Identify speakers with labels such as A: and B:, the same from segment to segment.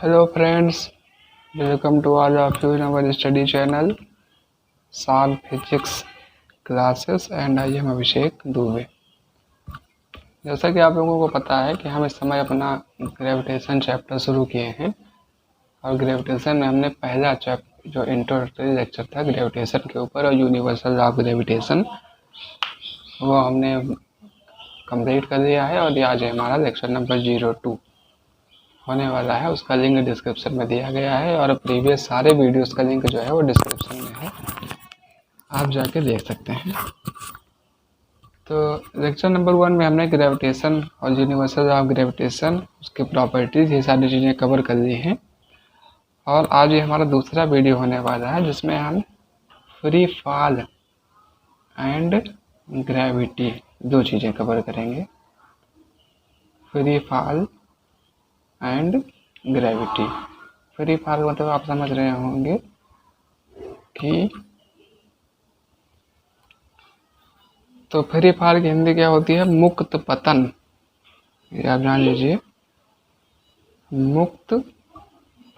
A: Hello friends, welcome to all of you in our study channel Solve Physics Classes and I am अभिषेक दुबे। जैसा कि आप लोगों को पता है कि हम इस समय अपना ग्रेविटेशन चैप्टर शुरू किए हैं और ग्रेविटेशन में हमने पहला चैप्टर जो इंट्रोडक्टरी लेक्चर था ग्रेविटेशन के ऊपर और यूनिवर्सल लॉ ऑफ ग्रेविटेशन वो हमने कंप्लीट कर दिया है और आज हमारा लेक्चर नंबर 02 होने वाला है। उसका लिंक डिस्क्रिप्शन में दिया गया है और प्रीवियस सारे वीडियोस का लिंक जो है वो डिस्क्रिप्शन में है, आप जाके देख सकते हैं। तो लेक्चर नंबर 1 में हमने ग्रेविटेशन और यूनिवर्सल ऑफ ग्रेविटेशन उसके प्रॉपर्टीज ये सारी चीज़ें कवर कर ली हैं और आज ये हमारा दूसरा वीडियो होने वाला है जिसमें हम फ्री फॉल एंड ग्रेविटी दो चीज़ें कवर करेंगे। Free fall and gravity. Free fall मतलब आप समझ रहे होंगे कि तो फ्री फॉल की हिंदी क्या होती है? मुक्त पतन। ये आप जान लीजिए, मुक्त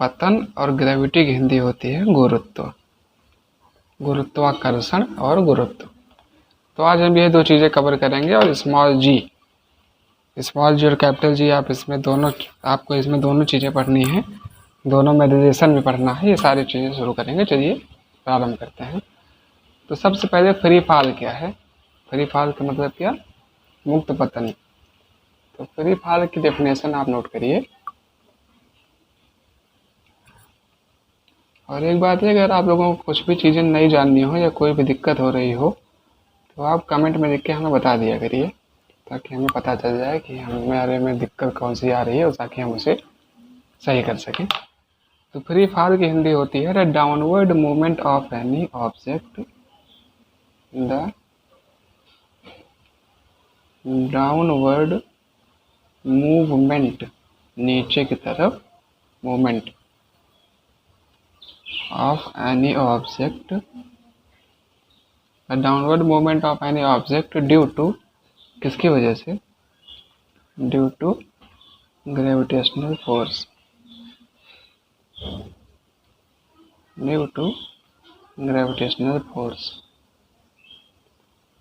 A: पतन। और ग्रेविटी की हिंदी होती है गुरुत्व, गुरुत्वाकर्षण और गुरुत्व। तो आज हम ये दो चीज़ें कवर करेंगे और स्मॉल जी और कैपिटल जी आप इसमें दोनों आपको इसमें दोनों चीज़ें पढ़नी है, दोनों में रिलेशन भी पढ़ना है। ये सारी चीज़ें शुरू करेंगे। चलिए प्रारंभ करते हैं। तो सबसे पहले फ्री फॉल क्या है? फ्री फॉल का मतलब क्या? मुक्त पतन। तो फ्री फॉल की डेफिनेशन आप नोट करिए। और एक बात है, अगर आप लोगों को कुछ भी चीज़ें नहीं जाननी हो या कोई भी दिक्कत हो रही हो तो आप कमेंट में लिख के हमें बता दिया करिए, ताकि हमें पता चल जाए कि हमारे में दिक्कत कौन सी आ रही है और ताकि हम उसे सही कर सकें। तो फ्री फॉल की हिंदी होती है the downward movement of any object, the downward movement, नीचे की तरफ movement of any object, downward movement of any object due to, किसकी वजह से? Due to gravitational force, due to gravitational force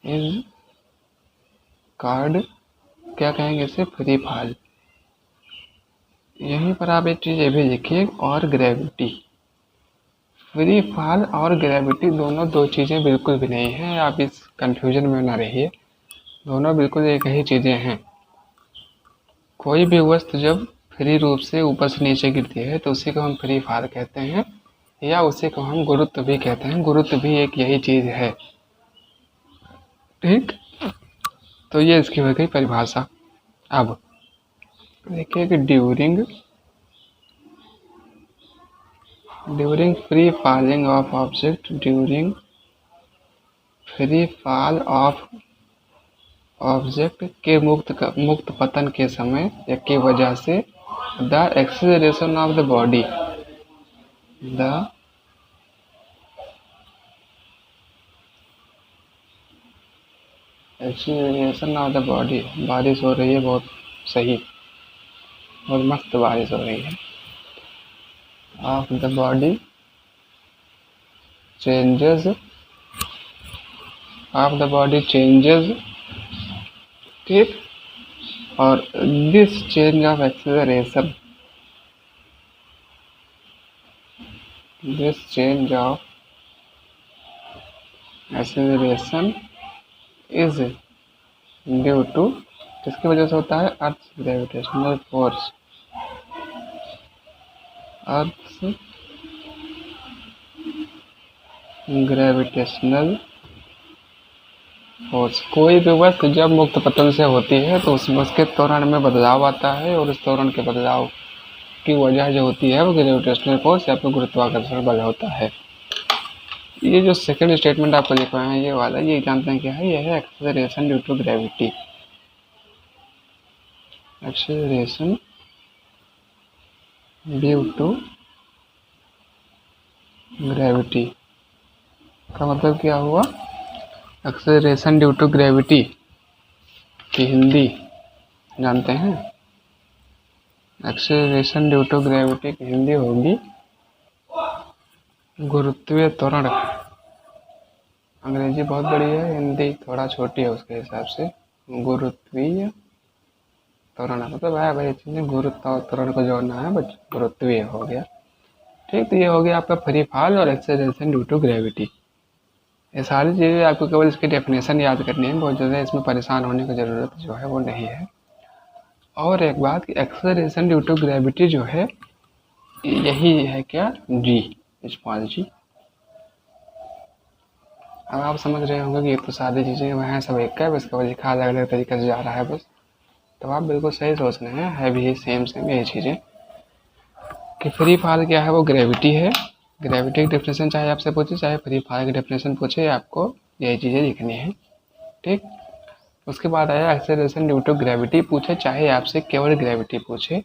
A: is called, क्या कहेंगे इसे? Free fall. यहीं पर आप एक चीज़ ये भी लिखिए, और ग्रेविटी। फ्री फॉल और ग्रेविटी दोनों दो चीज़ें बिल्कुल भी नहीं हैं, आप इस कंफ्यूजन में ना रहिए। दोनों बिल्कुल एक ही चीज़ें हैं। कोई भी वस्तु जब फ्री रूप से ऊपर से नीचे गिरती है तो उसी को हम फ्री फॉल कहते हैं, या उसी को हम गुरुत्व भी कहते हैं। गुरुत्व भी एक यही चीज़ है, ठीक। तो ये इसकी हो गई परिभाषा। अब देखिए कि during free falling of object, during free fall of object के मुक्त पतन के समय या की वजह से the acceleration of the body, the acceleration of the body. बारिश हो रही है, बहुत सही, बहुत मस्त बारिश हो रही है। Of the body changes, of the body changes, ठीक। और this change of acceleration, this change of acceleration is due to, किसकी वजह से होता है? Earth gravitational force, earth gravitational force. कोई भी वस्तु जब मुक्त पतन से होती है तो उसके त्वरण में बदलाव आता है और उस त्वरण के बदलाव की वजह जो होती है वो ग्रेविटेशनल फोर्स या फिर गुरुत्वाकर्षण बल होता है। ये जो सेकंड स्टेटमेंट आपको लिखा है ये वाला, ये जानते हैं क्या है? ये है acceleration due to gravity. Acceleration due to gravity का मतलब क्या हुआ? एक्सेलरेशन ड्यू टू ग्रेविटी की हिंदी जानते हैं? एक्सेलरेशन ड्यू टू ग्रेविटी की हिंदी होगी गुरुत्वीय त्वरण। अंग्रेजी बहुत बड़ी है, हिंदी थोड़ा छोटी है उसके हिसाब से। गुरुत्वीय त्वरण मतलब है भाई चीज़ें गुरुत्व त्वरण को जोड़ना है, बट गुरुत्वीय हो गया। ठीक, तो ये हो गया आपका फ्री फॉल और एक्सेलरेशन ड्यू टू ग्रेविटी। ये सारी चीज़ें आपको केवल इसकी डेफिनेशन याद करनी है, बहुत ज़्यादा इसमें परेशान होने की ज़रूरत जो है वो नहीं है। और एक बात कि एक्सेलरेशन ड्यू टू ग्रेविटी जो है यही है क्या, जी, स्मॉल जी। अब आप समझ रहे होंगे कि ये तो सारी चीज़ें वहाँ सब एक है, बस केवल लिखा अलग अलग तरीके से जा रहा है बस। तो आप बिल्कुल सही सोच रहे हैं, है भी सेम यही चीज़ें कि फ्री फॉल क्या है, वो ग्रेविटी है। ग्रेविटी की डेफिनेशन चाहे आपसे पूछे, चाहे फ्री फॉल की डेफिनेशन पूछे, आपको यही चीज़ें लिखनी है। ठीक, उसके बाद आया एक्सेलरेशन ड्यू टू ग्रेविटी पूछे, चाहे आपसे केवल ग्रेविटी पूछे,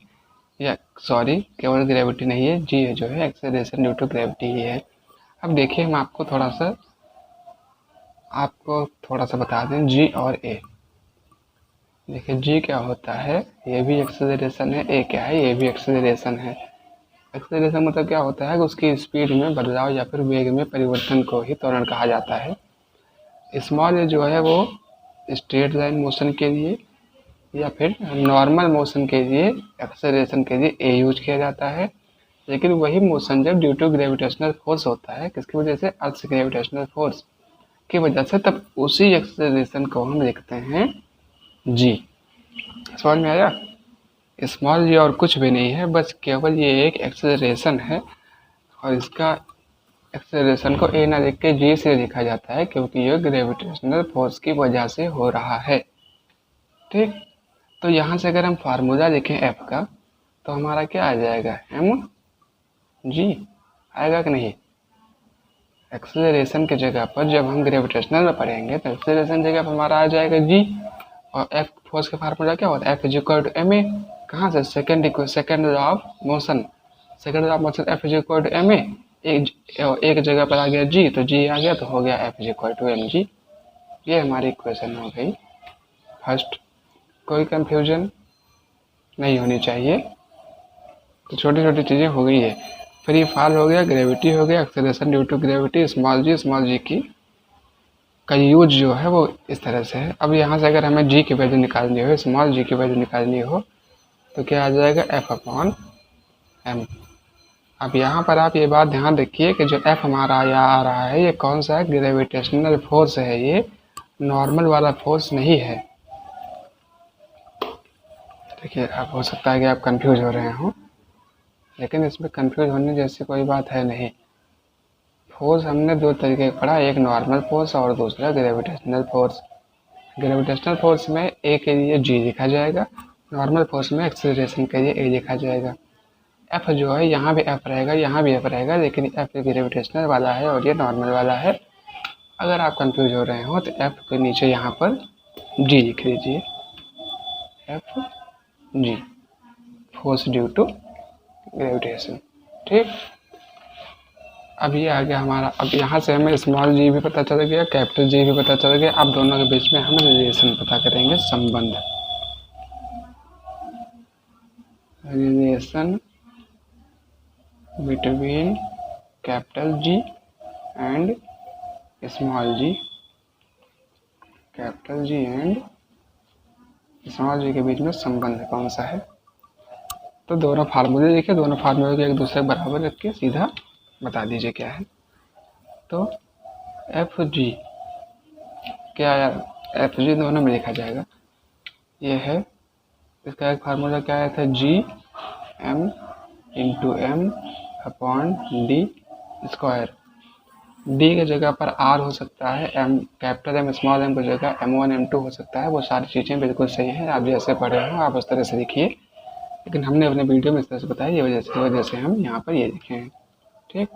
A: या सॉरी केवल ग्रेविटी नहीं है, जी है जो है एक्सेलरेशन ड्यू टू ग्रेविटी ही है। अब देखिए हम आपको थोड़ा सा बता दें जी और ए। देखिए जी क्या होता है, ये भी एक्सेलरेशन है, ए क्या है, ये भी एक्सेलरेशन है। एक्सेलरेशन मतलब क्या होता है कि उसकी स्पीड में बदलाव या फिर वेग में परिवर्तन को ही त्वरण कहा जाता है। स्मॉल ए जो है वो स्ट्रेट लाइन मोशन के लिए या फिर नॉर्मल मोशन के लिए, एक्सेलरेशन के लिए ए यूज किया जाता है। लेकिन वही मोशन जब ड्यू टू ग्रेविटेशनल फोर्स होता है, किसकी वजह से, अर्थ ग्रेविटेशनल फोर्स की वजह से, तब उसी एक्सेलरेशन को हम लिखते हैं जी। समझ में आया? स्मॉल जी और कुछ भी नहीं है, बस केवल ये एक एक्सेलरेशन है, और इसका एक्सेलरेशन को ए ना लिख के जी से लिखा जाता है, क्योंकि ये ग्रेविटेशनल फोर्स की वजह से हो रहा है। ठीक, तो यहाँ से अगर हम फार्मूला लिखें एफ का, तो हमारा क्या आ जाएगा, एम जी आएगा कि नहीं। एक्सेलरेशन की जगह पर जब हम ग्रेविटेशनल में पढ़ेंगे तो एक्सेलरेशन जगह पर हमारा आ जाएगा जी, और एफ फोर्स का फार्मूला क्या होता है, F is equal to M A. कहाँ से, second law of motion, F is equal to M A. एक जगह पर आ गया जी, तो जी आ गया, तो हो गया F is equal to M G. ये हमारी इक्वेशन हो गई फर्स्ट। कोई कंफ्यूजन नहीं होनी चाहिए। तो छोटी छोटी चीज़ें हो गई है, फ्री फॉल हो गया, ग्रेविटी हो गया, acceleration due to gravity, small G की का यूज जो है वो इस तरह से है। अब यहाँ से अगर हमें जी की वैल्यू निकालनी हो, स्मॉल जी की वैल्यू निकालनी हो, तो क्या आ जाएगा, एफ अपॉन एम। अब यहाँ पर आप ये बात ध्यान रखिए कि जो एफ हमारा यहाँ आ रहा है, ये कौन सा है, ग्रेविटेशनल फोर्स है, ये नॉर्मल वाला फोर्स नहीं है। देखिए, अब हो सकता है कि आप कंफ्यूज हो रहे हों, लेकिन इसमें कंफ्यूज होने जैसी कोई बात है नहीं। फोर्स हमने दो तरीके का पढ़ा, एक नॉर्मल फोर्स और दूसरा ग्रेविटेशनल फोर्स। ग्रेविटेशनल फोर्स में ए के लिए जी लिखा जाएगा, नॉर्मल फोर्स में एक्सेलरेशन के लिए ए लिखा जाएगा। एफ जो है यहाँ भी एफ रहेगा, यहाँ भी एफ रहेगा, लेकिन एफ ग्रेविटेशनल वाला है और ये नॉर्मल वाला है। अगर आप कंफ्यूज हो रहे हो तो एफ के नीचे यहाँ पर जी लिख लीजिए, F G, force due to gravitation. ठीक, अब ये आ गया हमारा। अब यहाँ से हमें स्मॉल जी भी पता चल गया, कैपिटल जी भी पता चल गया। अब दोनों के बीच में हम रिलेशन पता करेंगे, संबंध, relation between capital G and small G, capital G and small G के बीच में संबंध कौन सा है। तो दोनों फार्मूले लिखे, दोनों फार्मूले को एक दूसरे बराबर रख के सीधा बता दीजिए क्या है। तो एफ जी क्या आया, एफ जी दोनों में लिखा जाएगा, ये है। इसका एक फार्मूला क्या आया था, G M into M upon D square. D की जगह पर आर हो सकता है, M capital M small M की जगह M1 M2 हो सकता है। वो सारी चीज़ें बिल्कुल सही हैं, आप जैसे पढ़े हो आप उस तरह से लिखिए, लेकिन हमने अपने वीडियो में इस तरह से बताया, ये वजह से हम यहाँ पर ये लिखे हैं। ठीक,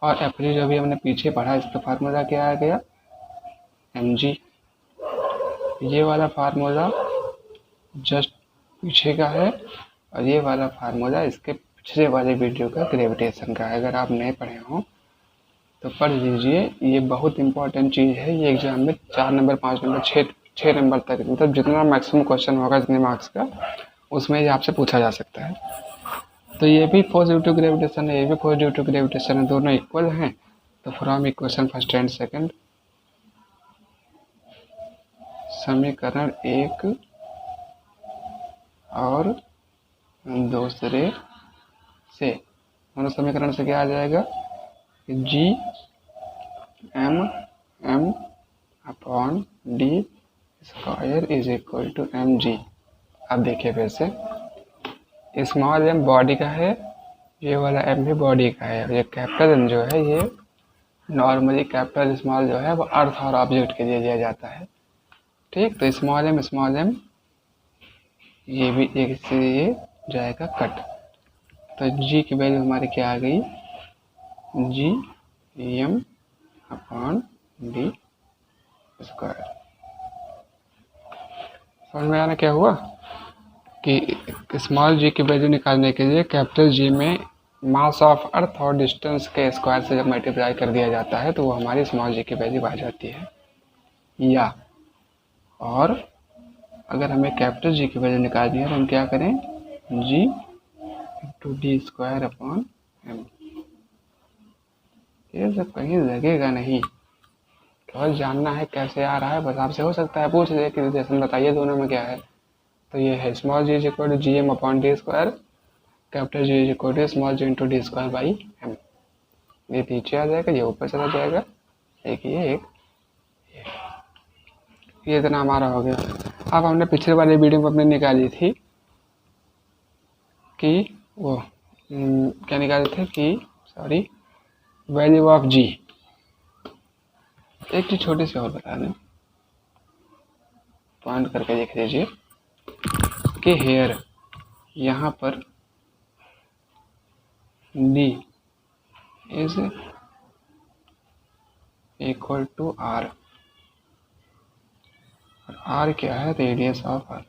A: और एफ जी जो भी हमने पीछे पढ़ा, इसका फार्मूला क्या आ गया, एम जी। ये वाला फार्मूला जस्ट पीछे का है, और ये वाला फार्मूला इसके पिछले वाले वीडियो का ग्रेविटेशन का है। अगर आप नहीं पढ़े हों तो पढ़ लीजिए, ये बहुत इंपॉर्टेंट चीज़ है। ये एग्जाम में 4 नंबर 5 नंबर 6 नंबर तक, मतलब जितना मैक्सिमम क्वेश्चन होगा जितने मार्क्स का, उसमें ये आपसे पूछा जा सकता है। तो ये भी फोर्स ड्यू टू ग्रेविटेशन है, ये भी फोर्स ड्यू टू ग्रेविटेशन है, दोनों इक्वल हैं। तो from equation first and second, समीकरण एक और दूसरे से, दोनों समीकरण से क्या आ जाएगा, G M M upon D square is equal to M G. अब देखिए फिर से, स्मॉल एम बॉडी का है, ये वाला एम भी बॉडी का है। ये कैपिटल एम जो है ये नॉर्मली कैपिटल स्मॉल जो है वो अर्थ और ऑब्जेक्ट के लिए दिया जाता है। ठीक, तो स्मॉल एम ये भी एक से ये जाएगा कट। तो जी की वैल्यू हमारी क्या आ गई, G M upon D square. समझ में आना क्या हुआ कि स्मॉल जी की वैल्यू निकालने के लिए कैपिटल जी में मास ऑफ अर्थ और डिस्टेंस के स्क्वायर से जब मल्टीप्लाई कर दिया जाता है तो वो हमारी स्मॉल जी की वैल्यू आ जाती है। या और अगर हमें कैपिटल जी की वैल्यू निकालनी है तो हम क्या करें, G into D square upon M. ये सब कहीं लगेगा नहीं, केवल जानना है कैसे आ रहा है बस। आपसे हो सकता है पूछ ले कि रिलेशन बताइए दोनों में क्या है। तो ये है small G is equal to G M upon D square, capital G is equal to small G into D square by M. ये नीचे आ जाएगा, ये ऊपर चला जाएगा, एक ये इतना हमारा हो गया। अब हमने पिछले वाले वीडियो में अपने निकाली थी कि वो क्या निकाले थे कि सॉरी वैल्यू ऑफ जी। एक चीज छोटी सी और बता दें, पॉइंट करके देख लीजिए कि हेयर यहाँ पर D is equal to R, और आर क्या है, रेडियस ऑफ अर्थ।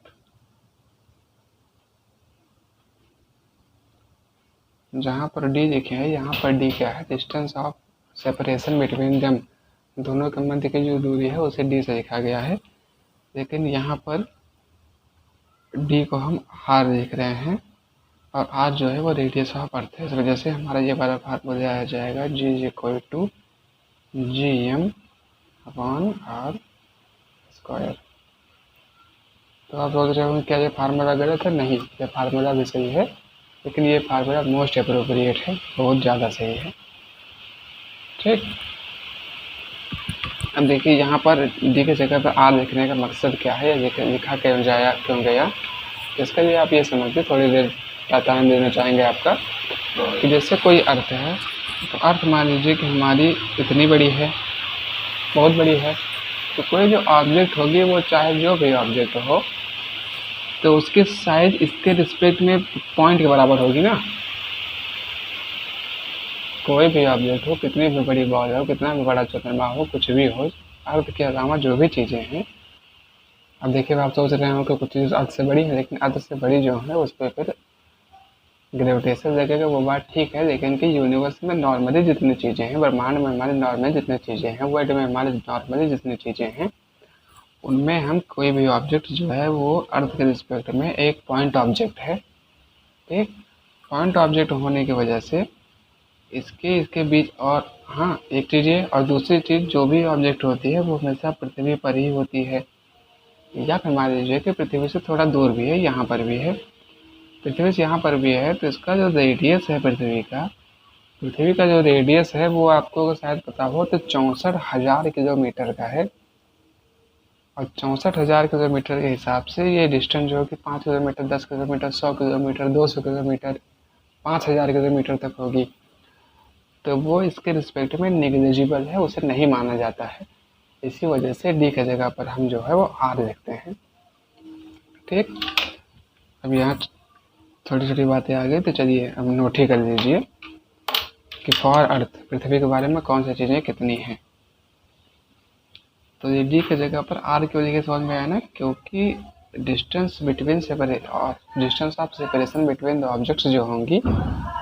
A: जहाँ पर डी लिखे हैं यहाँ पर डी क्या है, distance of separation between them, दोनों के मध्य की जो दूरी है उसे डी से लिखा गया है। लेकिन यहाँ पर डी को हम आर लिख रहे हैं और आर जो है वो रेडियस ऑफ अर्थ है। इस वजह से हमारा ये वाला फार्मूला आ जाएगा G is equal to G M upon R square. तो आप सोच रहे हो क्या ये फार्मूला गलत है? नहीं, ये फार्मूला भी सही है, लेकिन ये फार्मूला मोस्ट अप्रोप्रिएट है, बहुत ज़्यादा सही है। ठीक, अब देखिए यहाँ पर डी की जगह पर आर लिखने का मकसद क्या है, लिखा क्यों गया, इसके लिए आप ये समझिए, थोड़ी देर का टाइम देना चाहेंगे आपका। कि जैसे कोई अर्थ है, तो अर्थ मान लीजिए कि हमारी इतनी बड़ी है, बहुत बड़ी है, तो कोई जो ऑब्जेक्ट होगी वो चाहे जो भी ऑब्जेक्ट हो तो उसकी साइज इसके रिस्पेक्ट में पॉइंट के बराबर होगी ना। कोई भी ऑब्जेक्ट हो, कितनी भी बड़ी बॉल हो, कितना भी बड़ा चंद्रमा हो, कुछ भी हो, अर्थ के अलावा जो भी चीज़ें हैं, अब देखिए आप सोच रहे हो कि कुछ चीज़ अर्थ से बड़ी है, लेकिन अर्थ से बड़ी जो है उस पर फिर ग्रेविटेशन लगेगा, वो बात ठीक है। लेकिन कि यूनिवर्स में नॉर्मली जितनी चीज़ें हैं, ब्रह्मांड में हमारे नॉर्मल जितनी चीज़ें हैं, वर्ल्ड में हमारे नॉर्मली जितनी चीज़ें हैं, उनमें हम कोई भी ऑब्जेक्ट जो है वो अर्थ के रिस्पेक्ट में एक पॉइंट ऑब्जेक्ट है। ठीक, पॉइंट ऑब्जेक्ट होने की वजह से इसके बीच, और हाँ एक चीज़ है, और दूसरी चीज़ जो भी ऑब्जेक्ट होती है वो हमेशा पृथ्वी पर ही होती है, या फिर मान लीजिए कि पृथ्वी से थोड़ा दूर भी है, यहाँ पर भी है, पृथ्वी से यहाँ पर भी है, तो इसका जो रेडियस है पृथ्वी का जो रेडियस है वो आपको शायद पता हो तो 64,000 किलोमीटर का है। और 64,000 किलोमीटर के हिसाब से ये डिस्टेंस जो है कि 5 kilometre, 10 kilometre, 100 kilometre, 200 kilometre, 5,000 kilometre तक होगी। तो वो इसके रिस्पेक्ट में नेग्लिजिबल है, उसे नहीं माना जाता है। इसी वजह से डी की जगह पर हम जो है वो आर लिखते हैं। ठीक, अब यहाँ छोटी छोटी बातें आ गई, तो चलिए अब नोट ही कर लीजिए कि फॉर अर्थ, पृथ्वी के बारे में कौन सी चीज़ें कितनी हैं। तो ये डी की जगह पर आर क्यों लिखे समझ में आया ना, क्योंकि distance of separation between the objects जो होंगी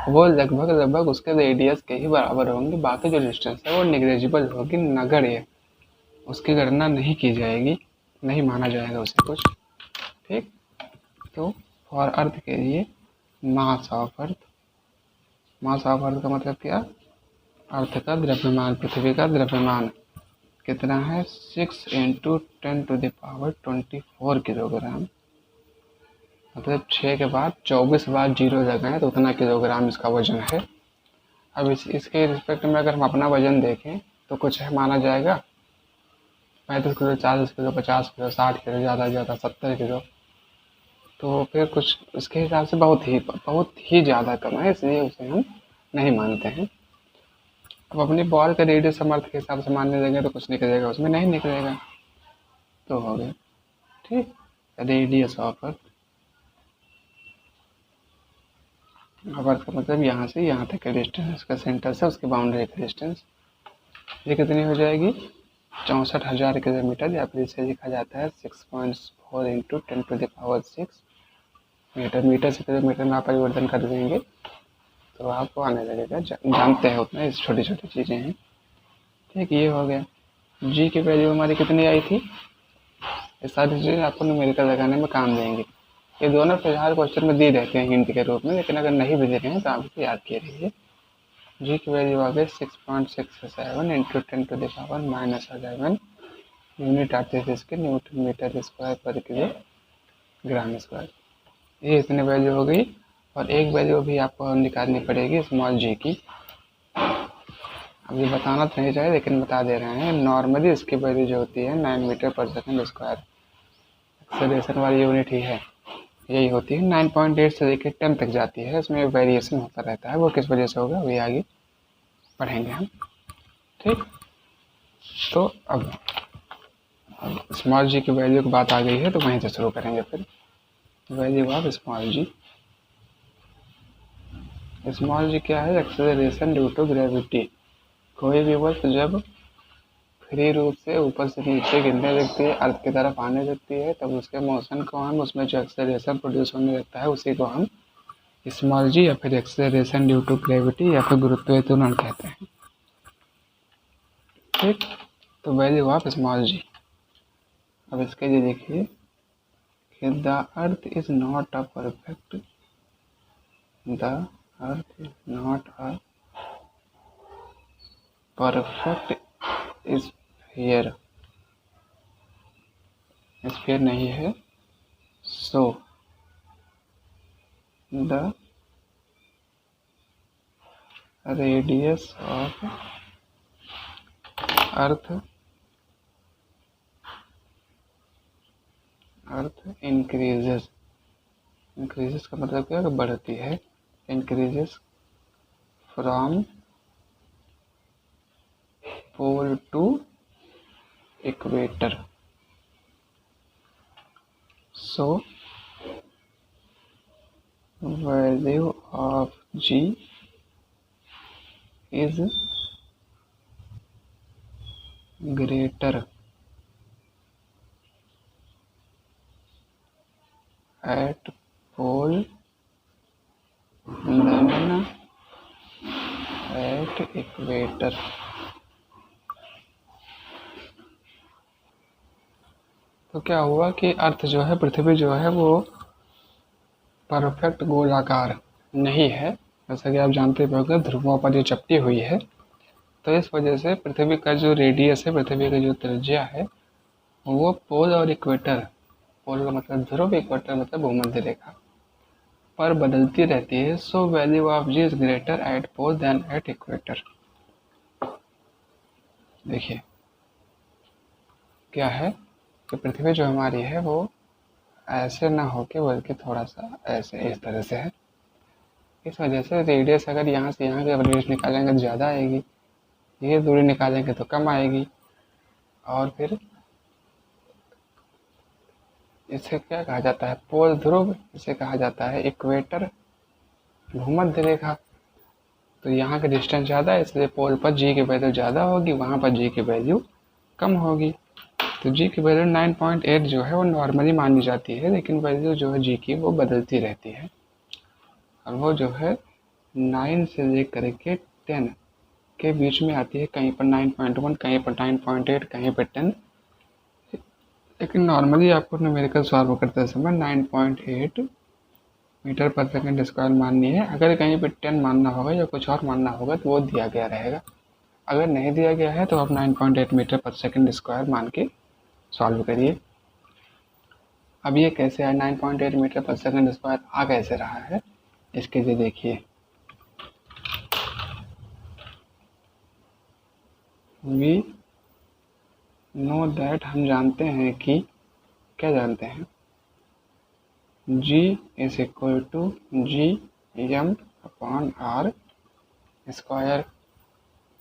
A: वो लगभग उसके रेडियस के ही बराबर होंगी। बाकी जो डिस्टेंस है वो नेग्लिजिबल होगी, नगण्य, उसकी गणना नहीं की जाएगी, नहीं माना जाएगा उसे कुछ। ठीक, तो फॉर अर्थ के लिए mass of earth, mass of earth का मतलब क्या, अर्थ का द्रव्यमान, पृथ्वी का द्रव्यमान कितना है 6 इंटू 10⁻24 किलोग्राम, मतलब 6 के बाद 24 बार जीरो लगाएं तो उतना किलोग्राम इसका वजन है। अब इसके रिस्पेक्ट में अगर हम अपना वजन देखें तो कुछ है माना जाएगा 35 किलो, 40 किलो, 50 किलो, 60 किलो, ज़्यादा ज़्यादा 70 किलो, तो फिर कुछ इसके हिसाब से बहुत ही ज़्यादा कम है, इसलिए उसे हम नहीं मानते हैं। अब अपनी बॉल का रेडियस हम अर्थ के हिसाब से मानने देंगे तो कुछ निकलेगा, उसमें नहीं निकलेगा, तो हो गया ठीक। रेडियस ऑफ अर्थ, अब अर्थ का मतलब यहाँ से यहाँ तक का डिस्टेंस, इसका सेंटर से उसके बाउंड्री का डिस्टेंस, ये कितनी हो जाएगी 64,000 किलोमीटर, या फिर इसे लिखा जाता है 6.4 इंटू 10⁻6 मीटर। मीटर से किलोमीटर में आप परिवर्तन कर देंगे तो आपको आने लगेगा, जानते हैं उतना, इस छोटी छोटी चीज़ें हैं ठीक। ये हो गया। जी की वैल्यू हमारी कितनी आई थी, ये सारी चीज़ें आपको न्यूमेरिकल लगाने में काम देंगी। ये दोनों फिलहाल क्वेश्चन में दी रहते हैं हिंट के रूप में, लेकिन अगर नहीं भी दे रहे हैं तो आप इसे याद किए रहिए। जी की वैल्यू आ गई 6.67 इंटू 10⁻11, यूनिट आते थे इसके न्यूटन मीटर स्क्वायर पर किलोग्राम स्क्वायर। ये इतनी वैल्यू हो गई, और एक वैल्यू भी आपको निकालनी पड़ेगी स्मॉल जी की। अब ये बताना तो नहीं चाहिए लेकिन बता दे रहे हैं, नॉर्मली इसकी वैल्यू जो होती है 9 metre per second square, acceleration वाली यूनिट ही है, यही होती है। 9.8 से लेकर 10 तक जाती है, इसमें वेरिएशन होता रहता है, वो किस वजह से होगा वही आगे पढ़ेंगे हम ठीक। तो अब स्मॉल जी की वैल्यू की बात आ गई है तो वहीं से शुरू करेंगे। फिर value of small G, small G क्या है, एक्सेलरेशन ड्यू टू ग्रेविटी। कोई भी वस्तु जब फ्री रूप से ऊपर से नीचे गिरने लगती है, अर्थ की तरफ आने लगती है, तब उसके मोशन को हम, उसमें जो एक्सेलरेशन प्रोड्यूस होने लगता है उसी को हम स्मॉल जी या फिर एक्सेलरेशन ड्यू टू ग्रेविटी या फिर गुरुत्वाकर्षण कहते हैं ठीक। तो वैल्यू ऑफ स्मॉल जी, अब इसके लिए देखिए कि the earth is not a perfect, the earth is not a perfect sphere, sphere नहीं है। So the radius of earth increases, increases का मतलब क्या है, बढ़ती है, increases from pole to equator. So value of ji is greater at pole than at equator। तो क्या हुआ कि अर्थ जो है, पृथ्वी जो है वो परफेक्ट गोलाकार नहीं है, जैसा कि आप जानते होंगे ध्रुवों पर ये चपटी हुई है, तो इस वजह से पृथ्वी का जो रेडियस है, पृथ्वी का जो त्रिज्या है, वो पोल और इक्वेटर, पोल का मतलब ध्रुव, इक्वेटर मतलब भूमध्य रेखा पर बदलती रहती है। So value of ji is greater at pole than at equator. देखिए क्या है कि पृथ्वी जो हमारी है वो ऐसे ना होके बल्कि थोड़ा सा ऐसे इस तरह से है, इस वजह से रेडियस अगर यहाँ से यहाँ की रेडियस निकालेंगे तो ज़्यादा आएगी, ये दूरी निकालेंगे तो कम आएगी, और फिर इसे क्या कहा जाता है, पोल ध्रुव, इसे कहा जाता है इक्वेटर भूमध्य रेखा। तो यहाँ का डिस्टेंस ज़्यादा है, इसलिए पोल पर जी की वैल्यू ज़्यादा होगी, वहाँ पर जी की वैल्यू कम होगी। तो जी की वैल्यू 9.8 जो है वो नॉर्मली मानी जाती है, लेकिन वैल्यू जो है जी की वो बदलती रहती है, और वो जो है 9 से लेकर के 10 के बीच में आती है, कहीं पर 9.1, कहीं पर 9.8, कहीं पर 10, लेकिन नॉर्मली आपको न्यूमेरिकल सॉल्व करते समय 9.8 मीटर पर सेकंड स्क्वायर माननी है। अगर कहीं पे 10 मानना होगा या कुछ और मानना होगा तो वो दिया गया रहेगा। अगर नहीं दिया गया है तो आप 9.8 मीटर पर सेकंड स्क्वायर मान के सॉल्व करिए। अब ये कैसे है 9.8 मीटर पर सेकंड स्क्वायर आ कैसे रहा है, इसके लिए देखिए। वी नो दैट, हम जानते हैं कि, क्या जानते हैं, G is equal to G M upon R square.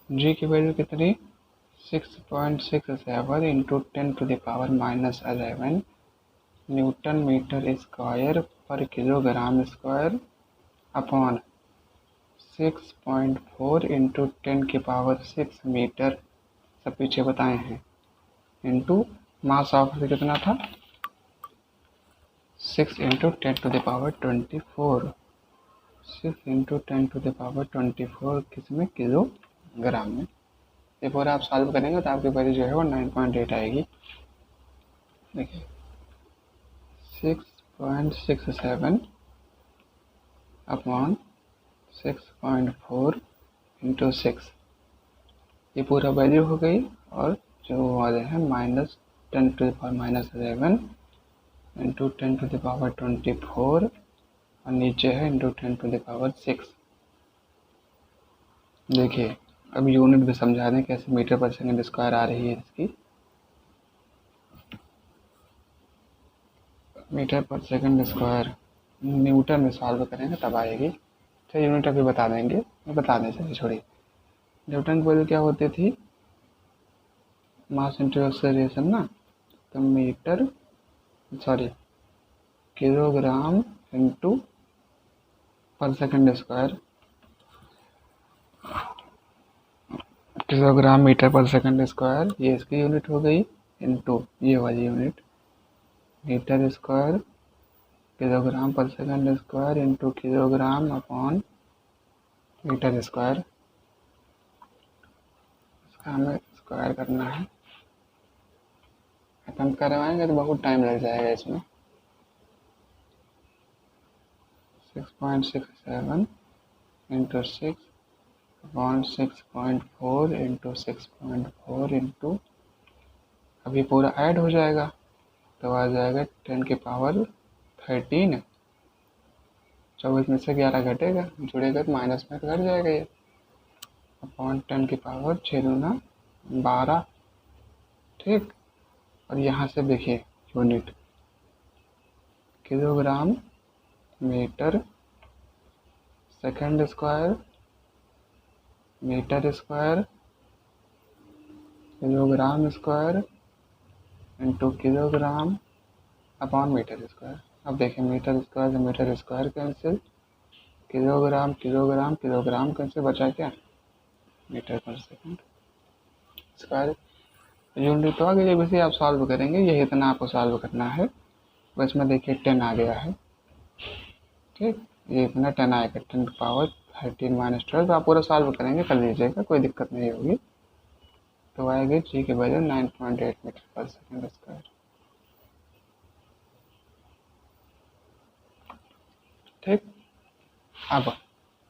A: G की वैल्यू कितनी, 6.67 इंटू 10⁻⁻11 न्यूटन मीटर स्क्वायर पर kilogram square upon 6.4 into 10⁻6 metre, सब पीछे बताए हैं, इंटू मास ऑफ कितना था 6 इंटू 10⁻24, 6 इंटू 10⁻24 किसमें, किलोग्राम में। ये पूरा आप सॉल्व करेंगे तो आपकी वैल्यू जो है वो 9.8 आएगी। देखिए 6.67 अपॉन 6.4 इंटू 6, ये पूरा वैल्यू हो गई। और जो वाले हैं -10⁻11 इंटू 10⁻24 और नीचे है इंटू 10⁻6। देखिए अब यूनिट भी समझा दें कैसे मीटर पर सेकंड स्क्वायर आ रही है इसकी। Metre per second square Newton में सॉल्व करेंगे तब आएगी। तो यूनिट अभी बता देंगे, बता दें चलिए छोड़िए। न्यूटन की वैल्यू क्या होती थी, मास इंटू एक्सेलरेशन ना, तो metre sorry kilogram into per second square, kilogram metre per second square ये इसकी यूनिट हो गई, इंटू ये वाली unit metre square kilogram per second square into kilogram upon metre square. इसका हमें स्क्वायर करना है, खत्म करवाएंगे तो बहुत टाइम लग जाएगा इसमें। 6.67 इंटू 6 अपॉन 6.4 इंटू 6.4 इंटू, अभी पूरा ऐड हो जाएगा तो आ जाएगा 10⁻13। 24 में से 11 घटेगा, जुड़ेगा तो माइनस में घट जाएगा ये, अपॉन 10⁻6×12। ठीक, और यहाँ से देखिए unit kilogram metre second square metre square kilogram square into kilogram upon metre square. अब देखिए मीटर स्क्वायर से metre square cancel, kilogram kilogram kilogram cancel, बचा क्या metre per second square. Unit तो आ गई, वैसे आप सॉल्व करेंगे, यही इतना आपको सॉल्व करना है। बस में देखिए 10 आ गया है, ठीक, ये इतना 10 आएगा, 10⁻13 - 12 आप पूरा सॉल्व करेंगे, कर लीजिएगा, कोई दिक्कत नहीं होगी। तो आएगी जी की value 9.8 metre per second square. ठीक, अब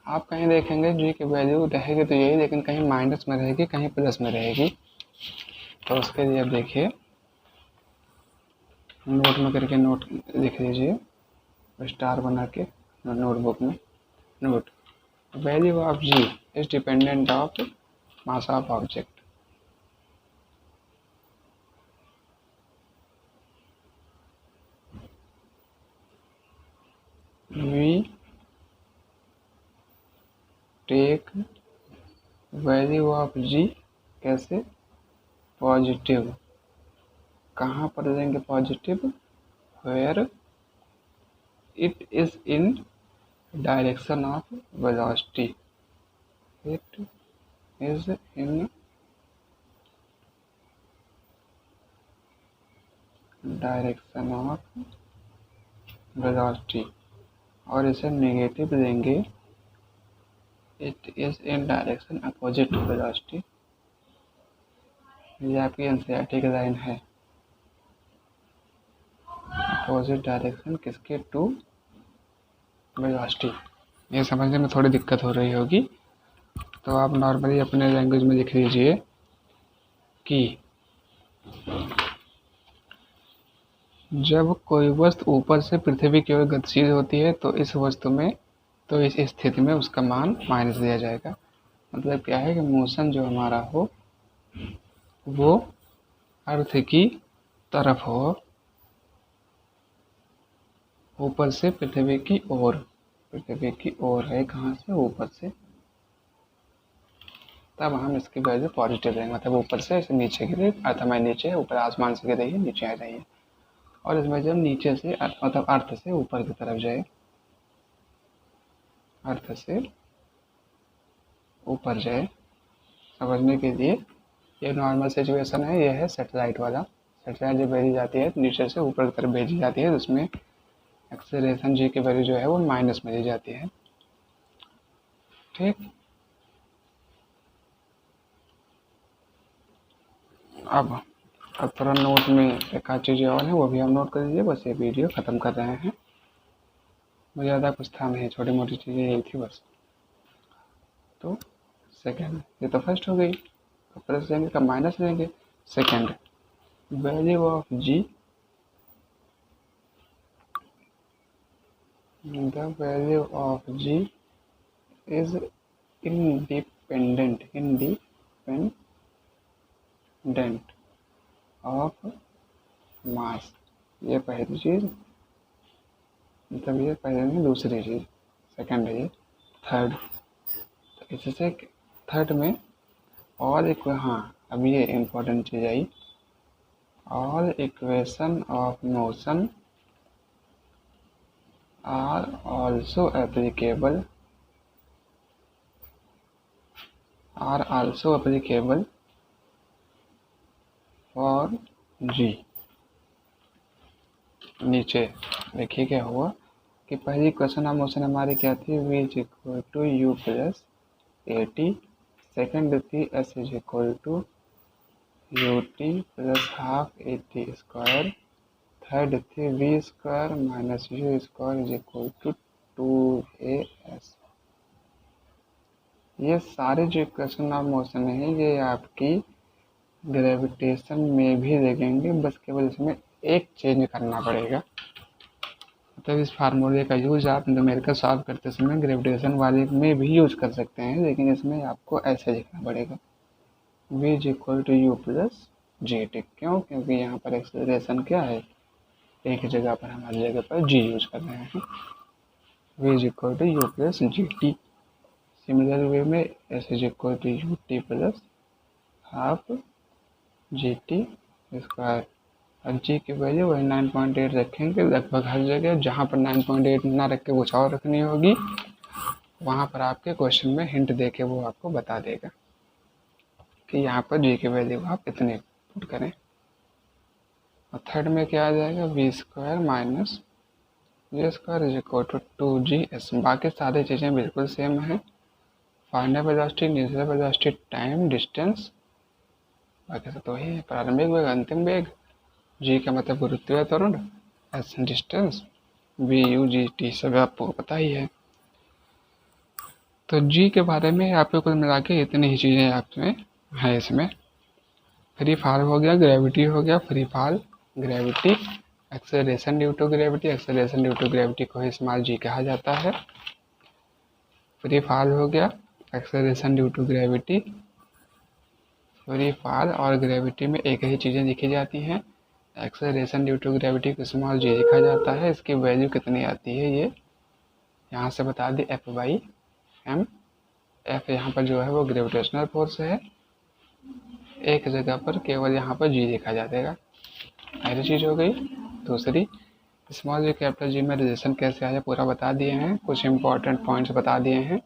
A: आप कहीं देखेंगे जी की वैल्यू रहेगी तो यही, लेकिन कहीं माइनस में रहेगी कहीं प्लस में रहेगी। तो उसके लिए अब देखिए नोट में करके नोट लिख लीजिए, स्टार बना के नोटबुक में। Note, value of ji is dependent of mass of object. We take value of G कैसे, पॉजिटिव, कहाँ पर देंगे positive, where it is in direction of velocity, it is in direction of velocity. और इसे negative देंगे, it is in direction opposite to velocity. ये आपकी NCERT की लाइन है, अपोजिट डायरेक्शन किसके, टू वेलोसिटी, ये समझने में थोड़ी दिक्कत हो रही होगी, तो आप नॉर्मली अपने लैंग्वेज में लिख लीजिए कि जब कोई वस्तु ऊपर से पृथ्वी की ओर गतिशील होती है तो इस स्थिति में उसका मान माइनस दिया जाएगा। मतलब क्या है कि मोशन जो हमारा हो वो अर्थ की तरफ हो, ऊपर से पृथ्वी की ओर है, कहाँ से, ऊपर से, तब हम इसकी वैल्यू पॉजिटिव लेंगे। मतलब ऊपर से ऐसे नीचे गिरे, अर्थ में नीचे, ऊपर आसमान से गिर रही है, नीचे आ रही है। और इसमें जब नीचे से मतलब अर्थ से ऊपर की तरफ जाए, अर्थ से ऊपर जाए, समझने के लिए ये नॉर्मल सिचुएशन है। ये है सैटेलाइट वाला। सैटेलाइट जब भेजी जाती है नीचे से ऊपर की तरफ भेजी जाती है, तो उसमें एक्सेलरेशन जी की वैल्यू जो है वो माइनस में दी जाती है। ठीक, अब थोड़ा नोट में एक आध चीज़ें और हैं, वो भी हम नोट कर लीजिए। बस ये वीडियो ख़त्म कर रहे हैं, मुझे ज़्यादा कुछ था नहीं, छोटी मोटी चीज़ें यही थी बस। तो सेकेंड, ये तो फर्स्ट हो गई, तो प्लस लेंगे का माइनस लेंगे। Second, value of g, the value of ji is independent of mass. ये पहली चीज़, मतलब ये पहले नहीं, दूसरी चीज़, सेकंड है ये। थर्ड, तो इससे थर्ड में और एक, हाँ अब ये इम्पोर्टेंट चीज़ आई, all equation of motion are also applicable for G. नीचे देखिए क्या हुआ कि पहली इक्वेशन ऑफ मोशन हमारी क्या थी, v is equal to u plus a t. Second थी s is equal to u t plus half a t square. Third थी v square minus u square is equal to 2as। ये सारे जो equation of motion है ये आपकी gravitation में भी देखेंगे, बस केवल इसमें एक चेंज करना पड़ेगा। मतलब इस फार्मूले का यूज आप न्यूमेरिकल सॉल्व करते समय ग्रेविटेशन वाले में भी यूज कर सकते हैं, लेकिन इसमें आपको ऐसे लिखना पड़ेगा, v is equal to u plus g t. क्यों? क्योंकि यहाँ पर एक्सेलरेशन क्या है, एक जगह पर हमारी जगह पर g यूज कर रहे हैं। v is equal to u plus g T. Similar way में s is equal to u t plus half G T square. और जी की वैल्यू वही 9.8 रखेंगे लगभग हर जगह। जहाँ पर 9.8 ना रख के कुछ और रखनी होगी, वहाँ पर आपके क्वेश्चन में हिंट दे के वो आपको बता देगा कि यहाँ पर जी की वैल्यू आप इतने पुट करें। और थर्ड में क्या आ जाएगा, v square minus g square is equal to 2g's। बाकी सारी चीज़ें बिल्कुल सेम है। Final velocity, initial velocity, time, distance, बाकी सब तो वही है। प्रारंभिक वेग, अंतिम वेग, जी का मतलब गुरुत्वीय त्वरण, s distance, v u g t सब आपको पता ही है। तो जी के बारे में आपको कुल मिला के इतनी ही चीज़ें आपमें है। इसमें फ्री फॉल हो गया, ग्रेविटी हो गया, free fall, gravity, acceleration due to gravity, acceleration due to gravity को ही स्मॉल जी कहा जाता है। फ्री फॉल हो गया, acceleration due to gravity, free fall और ग्रेविटी में एक ही चीज़ें लिखी जाती हैं। एक्सेलरेशन ड्यू टू ग्रेविटी को स्मॉल जी लिखा जाता है। इसकी वैल्यू कितनी आती है ये यहाँ से बता दी, एफ बाई एम। एफ यहाँ पर जो है वो ग्रेविटेशनल फोर्स है, एक जगह पर केवल यहाँ पर जी लिखा जाएगा। पहली चीज़ हो गई। दूसरी, स्मॉल जी कैपिटल जी में रिलेशन कैसे आया पूरा बता दिए हैं। कुछ इंपॉर्टेंट पॉइंट्स बता दिए हैं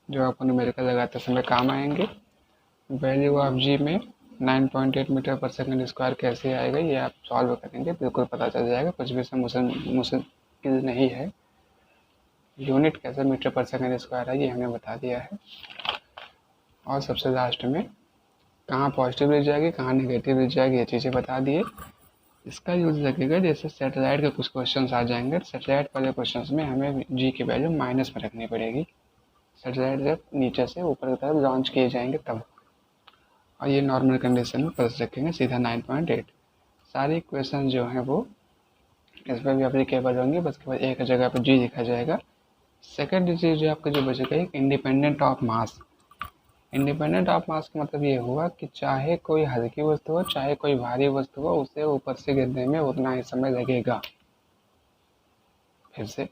A: जो आपको न्यूमेरिकल लगाते समय काम आएंगे। वैल्यू ऑफ जी में 9.8 मीटर पर सेकंड स्क्वायर कैसे आएगा ये आप सॉल्व करेंगे, बिल्कुल पता चल जाएगा। कुछ भी मुश्किल नहीं है। यूनिट कैसे मीटर पर सेकंड स्क्वायर है ये हमने बता दिया है। और सबसे लास्ट में कहाँ पॉजिटिव लिख जाएगी, कहाँ नेगेटिव लिख जाएगी, ये चीज़ें बता दिए। इसका यूज लगेगा जैसे सैटेलाइट के कुछ क्वेश्चंस आ जाएंगे, सैटेलाइट वाले क्वेश्चंस में हमें जी की वैल्यू माइनस में रखनी पड़ेगी, सैटेलाइट जब नीचे से ऊपर की तरफ लॉन्च किए जाएंगे तब। और ये नॉर्मल कंडीशन में प्लस रखेंगे सीधा 9.8। सारी क्वेश्चन जो हैं वो इस पर भी एप्लीकेबल होंगे, बस केवल एक जगह पर जी लिखा जाएगा। सेकेंड चीज़ जो आपका जो बचेगा एक independent of mass. Independent of मास का मतलब ये हुआ कि चाहे कोई हल्की वस्तु हो चाहे कोई भारी वस्तु हो, उसे ऊपर से गिरने में उतना ही समय लगेगा। फिर से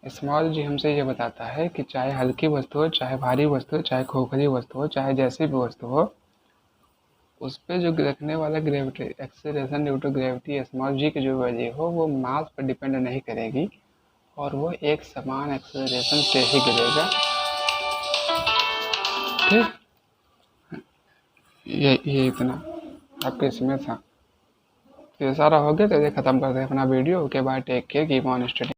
A: स्मॉल जी हमसे ये बताता है कि चाहे हल्की वस्तु हो चाहे भारी वस्तु हो चाहे खोखली वस्तु हो चाहे जैसी भी वस्तु हो, उस पर जो रखने वाला gravity acceleration due to gravity small G की जो वैल्यू हो वो मास पर डिपेंड नहीं करेगी और वो एक समान एक्सेलरेशन से ही गिरेगा। ठीक, ये इतना आपके इसमें था। तो ये सारा हो गया, तो ये ख़त्म करते हैं अपना video. Okay bye, take care, keep on study.